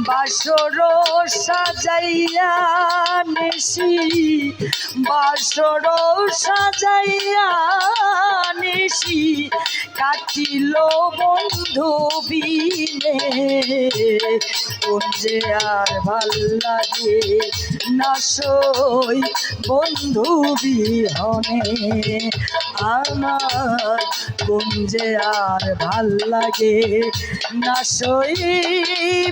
বাসর সাজাইয়া নিশি বাসর সাজাইয়া নিশি কাটিল বন্ধু বিনে কোন যে আর ভাল লাগে না সই বন্ধু বিহনে আমার কোন যে আর ভাল লাগে না সই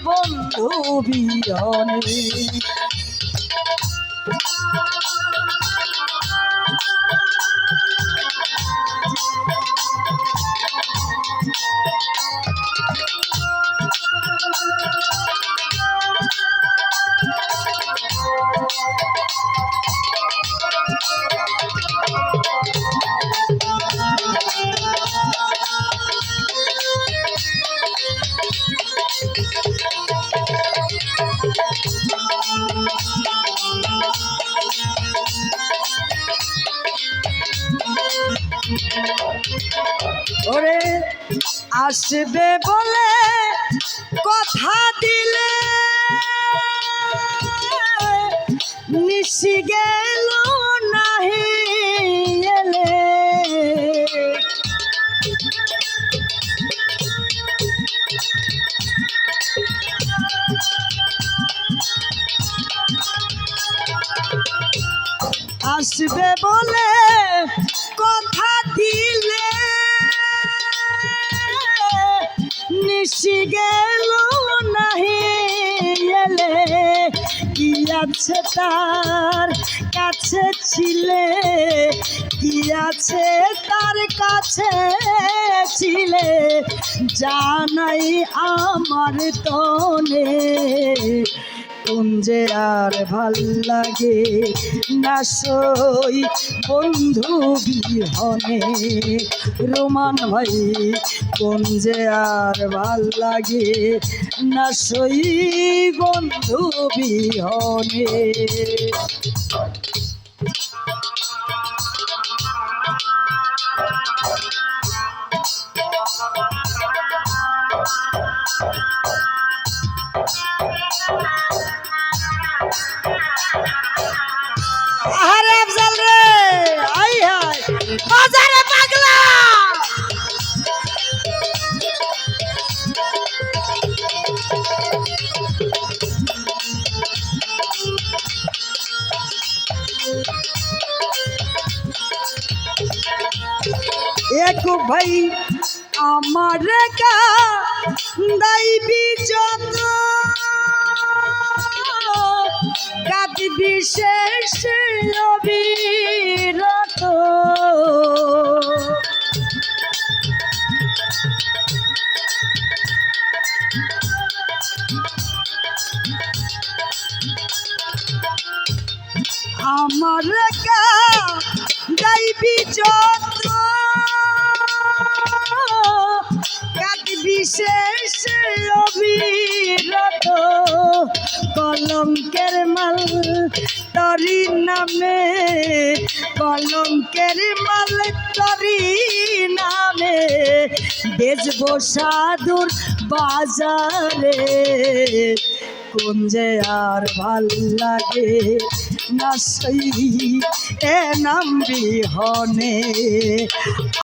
বন্ধু বিহনে। ওরে আসবে বলে কথা দিলে নিশি গেল নাহি এলে আসবে বলে কথা দিলে নিশি গেল নাহি এলে কি আছে তার কাছে ছিলে কি আছে তার কাছে ছিলে জানাই আমার তনে কোন যে আর ভাল লাগে না সই বন্ধু বিহনে। রোমান ভাই কোন যে আর ভাল লাগে না সই বন্ধু বিহনে। আরে আফজাল রে আই হাই বাজারে পাগলা এক ভাই আমার কা দাইবি যত কাঁদি বিশেষ অবিরত আমার গাইবি যত কাঁদি বিশেষ অবিরত কলঙ্কের মাল তরি নামে কলঙ্কের মাল তরি নামে বেচবো সাধুর বাজারে কোন যে আর ভাল লাগে না সেই এ নাম বিহনে।